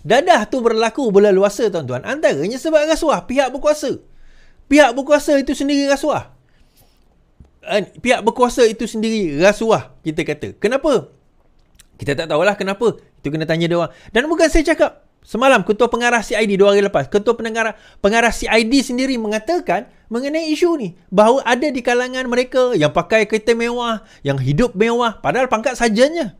Dadah tu berlaku berleluasa tuan-tuan. Antaranya sebab rasuah pihak berkuasa. Pihak berkuasa itu sendiri rasuah. Pihak berkuasa itu sendiri rasuah, kita kata. Kenapa? Kita tak tahulah kenapa. Itu kena tanya dia orang. Dan bukan saya cakap. Semalam Ketua Pengarah CID 2 hari lepas, Ketua Pengarah CID sendiri mengatakan mengenai isu ni, bahawa ada di kalangan mereka yang pakai kereta mewah, yang hidup mewah, padahal pangkat sajanya,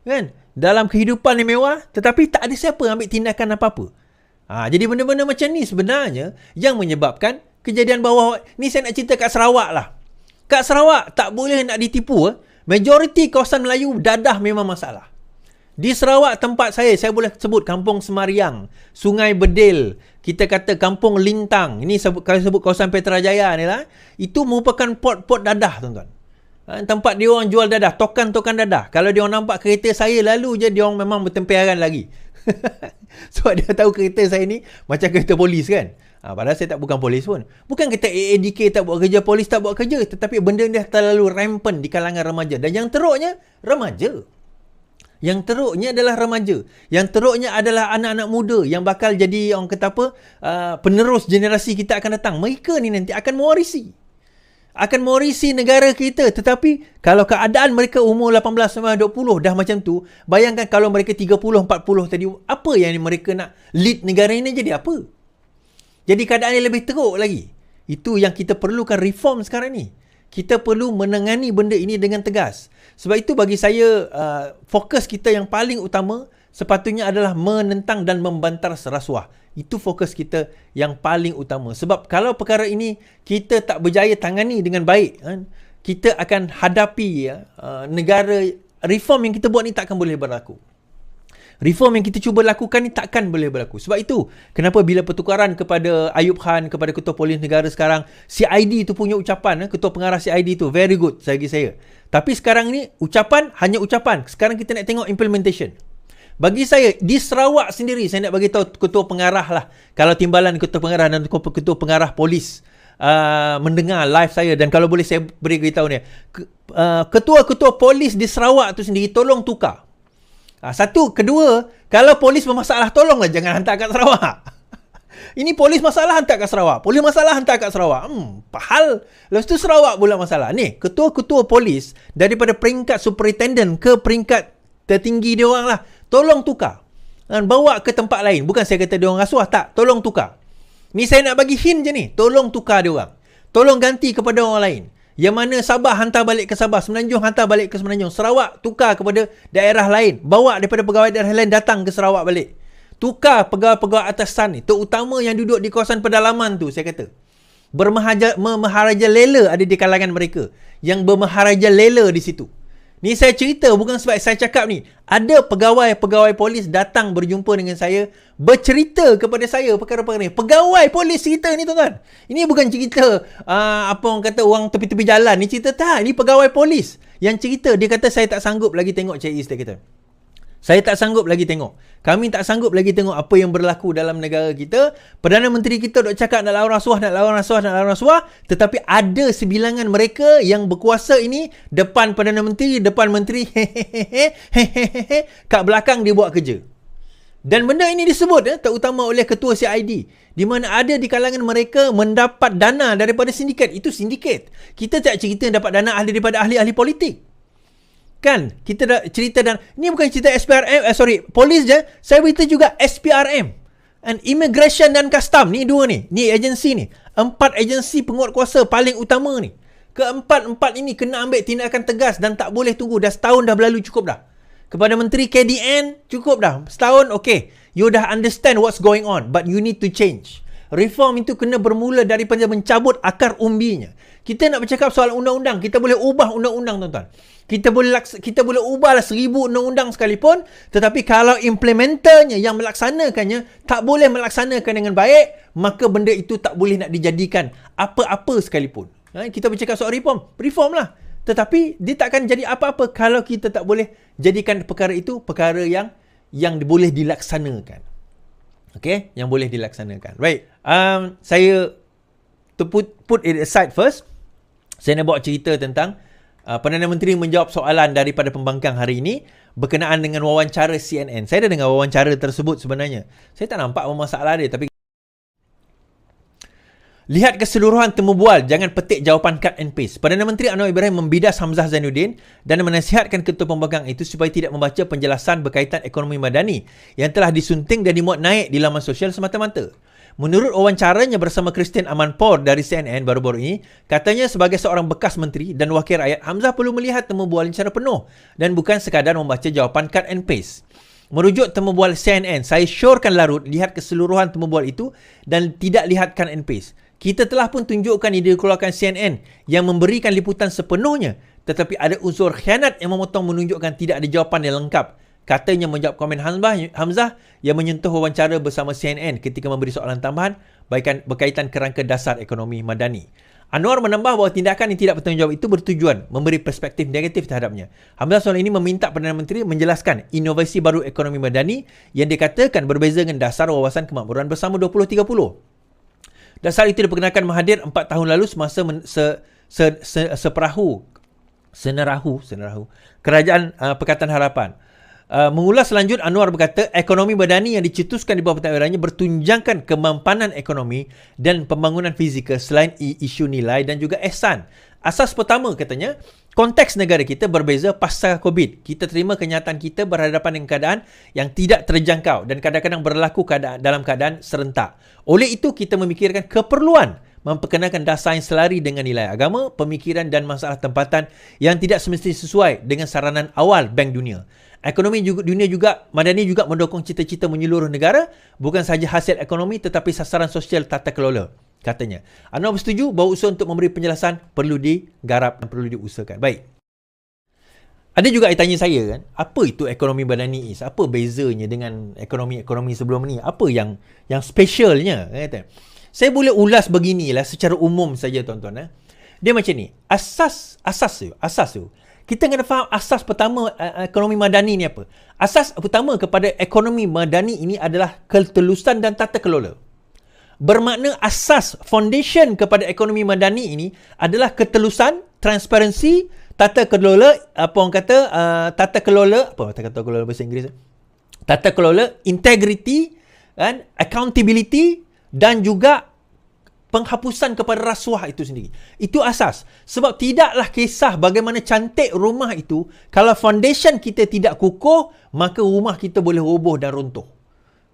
kan? Dalam kehidupan yang mewah, tetapi tak ada siapa ambil tindakan apa-apa. Jadi benda-benda macam ni sebenarnya yang menyebabkan kejadian bawah. Ni saya nak cerita kat Sarawak lah. Kat Sarawak tak boleh nak ditipu. Majoriti kawasan Melayu dadah memang masalah. Di Sarawak tempat saya boleh sebut Kampung Semariang, Sungai Bedil, kita kata Kampung Lintang. Ini kalau sebut kawasan Petrajaya ni lah. Itu merupakan pot dadah, tuan-tuan. Tempat dia orang jual dadah, tokan-tokan dadah. Kalau dia orang nampak kereta saya lalu je, dia orang memang bertempiaran lagi. Sebab dia tahu kereta saya ni macam kereta polis kan. Padahal saya bukan polis pun. Bukan kata AADK tak buat kerja, polis tak buat kerja. Tetapi benda ni dah terlalu rampant di kalangan remaja. Dan yang teruknya, remaja. Yang teruknya adalah remaja. Yang teruknya adalah anak-anak muda yang bakal jadi orang kata apa, penerus generasi kita akan datang. Mereka ni nanti akan mewarisi negara kita. Tetapi kalau keadaan mereka umur 18 sampai 20 dah macam tu, bayangkan kalau mereka 30 40 tadi, apa yang mereka nak lead negara ini jadi apa? Jadi keadaan yang lebih teruk lagi. Itu yang kita perlukan reform sekarang ni. Kita perlu menangani benda ini dengan tegas. Sebab itu bagi saya, fokus kita yang paling utama sepatutnya adalah menentang dan membantar rasuah. Itu fokus kita yang paling utama. Sebab kalau perkara ini kita tak berjaya tangani dengan baik, kita akan hadapi negara, reform yang kita buat ni takkan boleh berlaku. Reform yang kita cuba lakukan ni takkan boleh berlaku. Sebab itu, kenapa bila pertukaran kepada Ayub Khan, kepada Ketua Polis Negara sekarang, CID tu punya ucapan, Ketua Pengarah CID tu, very good bagi saya. Tapi sekarang ni, ucapan, hanya ucapan. Sekarang kita nak tengok implementation. Bagi saya, di Sarawak sendiri, saya nak bagi tahu Ketua Pengarah lah. Kalau timbalan Ketua Pengarah dan Ketua Pengarah Polis mendengar live saya, dan kalau boleh saya beri beritahu ni, Ketua-Ketua Polis di Sarawak tu sendiri, tolong tukar. Satu, kedua, kalau polis bermasalah, tolonglah jangan hantar kat Sarawak. Ini polis masalah, hantar kat Sarawak. Polis masalah, hantar kat Sarawak. Pahal. Lepas tu Sarawak pula masalah. Ni, ketua-ketua polis daripada peringkat superintendent ke peringkat tertinggi dia orang lah, tolong tukar. Dan bawa ke tempat lain. Bukan saya kata dia orang rasuah, tak. Tolong tukar. Ni saya nak bagi hint je ni. Tolong tukar dia orang. Tolong ganti kepada orang lain. Yang mana Sabah hantar balik ke Sabah, Semenanjung hantar balik ke Semenanjung, Sarawak tukar kepada daerah lain, bawa daripada pegawai daerah lain datang ke Sarawak balik. Tukar pegawai-pegawai atasan ni, terutama yang duduk di kawasan pedalaman tu, saya kata. Bermaharaja lela ada di kalangan mereka, yang bermaharaja lela di situ. Ni saya cerita bukan sebab saya cakap ni. Ada pegawai-pegawai polis datang berjumpa dengan saya, bercerita kepada saya perkara-perkara ni. Pegawai polis cerita ni, tuan-tuan. Ini bukan cerita apa orang kata orang tepi-tepi jalan. Ni cerita tak. Ni pegawai polis yang cerita. Dia kata saya tak sanggup lagi tengok Cik Is, dia kata. Saya tak sanggup lagi tengok. Kami tak sanggup lagi tengok apa yang berlaku dalam negara kita. Perdana Menteri kita duk cakap nak lawan rasuah. Tetapi ada sebilangan mereka yang berkuasa ini, depan Perdana Menteri, depan Menteri, kat belakang dia buat kerja. Dan benda ini disebut terutama oleh Ketua CID, di mana ada di kalangan mereka mendapat dana daripada sindiket. Itu sindiket. Kita tak cerita dapat dana daripada ahli-ahli politik. Kan, kita dah cerita, dan ni bukan cerita SPRM, polis je. Saya beritahu juga SPRM, and Immigration dan Custom. Ni dua ni agensi ni. 4 agensi penguatkuasa paling utama ni. Keempat ini kena ambil tindakan tegas dan tak boleh tunggu. Dah setahun dah berlalu, cukup dah. Kepada Menteri KDN, cukup dah. Setahun, okay. You dah understand what's going on, but you need to change. Reform itu kena bermula daripada mencabut akar umbinya. Kita nak bercakap soal undang-undang, kita boleh ubah undang-undang, tuan-tuan. Kita boleh ubahlah 1000 undang-undang sekalipun, tetapi kalau implementernya, yang melaksanakannya tak boleh melaksanakan dengan baik, maka benda itu tak boleh nak dijadikan apa-apa sekalipun. Kita bercakap soal reform lah. Tetapi dia takkan jadi apa-apa kalau kita tak boleh jadikan perkara itu perkara yang boleh dilaksanakan. Okay, yang boleh dilaksanakan. Right. Saya to put it aside first. Saya nak bawa cerita tentang Perdana Menteri menjawab soalan daripada pembangkang hari ini berkenaan dengan wawancara CNN. Saya dah dengar wawancara tersebut sebenarnya. Saya tak nampak apa masalah dia, tapi lihat keseluruhan temu bual, jangan petik jawapan cut and paste. Perdana Menteri Anwar Ibrahim membidas Hamzah Zainuddin dan menasihatkan ketua pembangkang itu supaya tidak membaca penjelasan berkaitan ekonomi madani yang telah disunting dan dimuat naik di laman sosial semata-mata. Menurut wawancaranya bersama Christian Amanpour dari CNN baru-baru ini, katanya sebagai seorang bekas menteri dan wakil rakyat, Hamzah perlu melihat temu bual secara penuh dan bukan sekadar membaca jawapan cut and paste. Merujuk temu bual CNN, saya syorkan larut lihat keseluruhan temu bual itu dan tidak lihat cut and paste. Kita telah pun tunjukkan yang dikeluarkan CNN yang memberikan liputan sepenuhnya, tetapi ada unsur khianat yang memotong menunjukkan tidak ada jawapan yang lengkap. Katanya menjawab komen Hamzah yang menyentuh wawancara bersama CNN ketika memberi soalan tambahan berkaitan kerangka dasar ekonomi madani. Anwar menambah bahawa tindakan yang tidak bertanggungjawab itu bertujuan memberi perspektif negatif terhadapnya. Hamzah soal ini meminta Perdana Menteri menjelaskan inovasi baru ekonomi madani yang dikatakan berbeza dengan dasar wawasan kemakmuran bersama 2030. Dasar itu diperkenalkan Mahathir 4 tahun lalu semasa senerahu Kerajaan Pakatan Harapan. Mengulas selanjut, Anwar berkata ekonomi madani yang dicetuskan di bawah pentadbirannya bertunjangkan kemampanan ekonomi dan pembangunan fizikal selain isu nilai dan juga ihsan. Asas pertama katanya, konteks negara kita berbeza pasca COVID. Kita terima kenyataan kita berhadapan dengan keadaan yang tidak terjangkau dan kadang-kadang berlaku dalam keadaan serentak. Oleh itu, kita memikirkan keperluan memperkenalkan dasar yang selari dengan nilai agama, pemikiran dan masalah tempatan yang tidak semestinya sesuai dengan saranan awal Bank Dunia. Ekonomi dunia juga, madani juga mendukung cita-cita menyeluruh negara, bukan sahaja hasil ekonomi tetapi sasaran sosial tata kelola, katanya. Anwar bersetuju bahawa usaha untuk memberi penjelasan perlu digarap dan perlu diusahakan. Baik. Ada juga yang tanya saya kan, apa itu ekonomi madani is? Apa bezanya dengan ekonomi sebelum ni? Apa yang specialnya? Kata. Saya boleh ulas beginilah secara umum saja tuan-tuan. Dia macam ni. Asas tu. Kita kena faham asas pertama ekonomi madani ni apa. Asas pertama kepada ekonomi madani ini adalah ketelusan dan tata kelola. Bermakna asas foundation kepada ekonomi madani ini adalah ketelusan, transparansi, tata kelola, tata kelola bahasa Inggeris? Tata kelola, integrity, kan, accountability dan juga penghapusan kepada rasuah itu sendiri. Itu asas. Sebab tidaklah kisah bagaimana cantik rumah itu, kalau foundation kita tidak kukuh, maka rumah kita boleh roboh dan runtuh.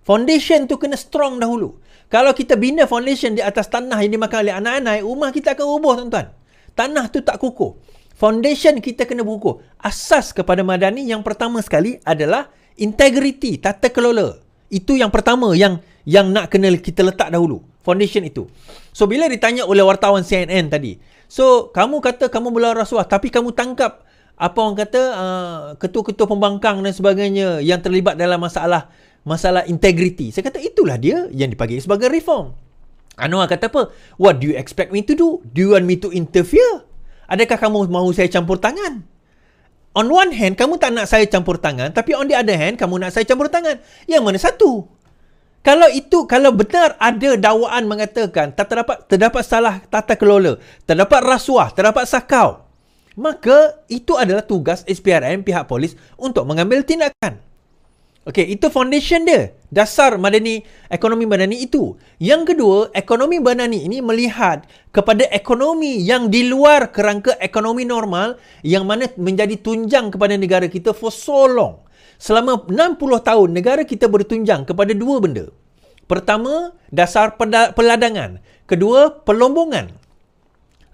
Foundation tu kena strong dahulu. Kalau kita bina foundation di atas tanah yang dimakan oleh anak-anak, rumah kita akan roboh tuan-tuan. Tanah tu tak kukuh. Foundation kita kena kukuh. Asas kepada madani yang pertama sekali adalah integrity, tata kelola. Itu yang pertama yang nak kena kita letak dahulu. Foundation itu. So, bila ditanya oleh wartawan CNN tadi, so, kamu kata kamu melawan rasuah, tapi kamu tangkap ketua-ketua pembangkang dan sebagainya yang terlibat dalam masalah integriti. Saya kata, itulah dia yang dipanggil sebagai reform. Anwar kata apa? What do you expect me to do? Do you want me to interfere? Adakah kamu mahu saya campur tangan? On one hand, kamu tak nak saya campur tangan, tapi on the other hand, kamu nak saya campur tangan. Yang mana satu? Kalau benar ada dakwaan mengatakan terdapat salah tata kelola, terdapat rasuah, terdapat sakau, maka itu adalah tugas SPRM, pihak polis untuk mengambil tindakan. Okey, itu foundation dia. Dasar madani, ekonomi madani itu. Yang kedua, ekonomi madani ini melihat kepada ekonomi yang di luar kerangka ekonomi normal yang mana menjadi tunjang kepada negara kita for so long. Selama 60 tahun, negara kita bertunjang kepada dua benda. Pertama, dasar peladangan. Kedua, pelombongan.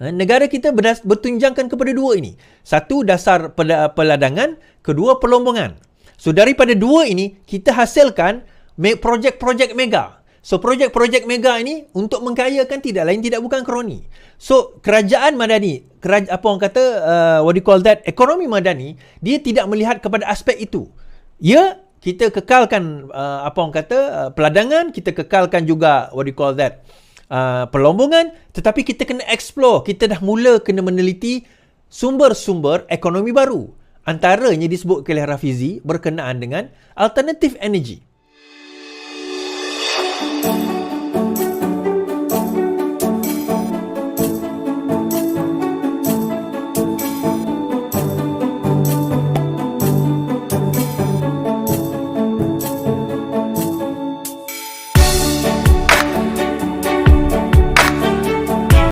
Negara kita bertunjangkan kepada dua ini. Satu, dasar peladangan. Kedua, pelombongan. So, daripada dua ini, kita hasilkan projek-projek mega. So, projek-projek mega ini untuk mengkayakan tidak lain tidak bukan kroni. So, kerajaan madani, ekonomi madani, dia tidak melihat kepada aspek itu. Ya, kita kekalkan peladangan, kita kekalkan juga pelombongan, tetapi kita kena explore, kita dah mula kena meneliti sumber-sumber ekonomi baru. Antaranya disebut oleh Rafizi berkenaan dengan alternative energy.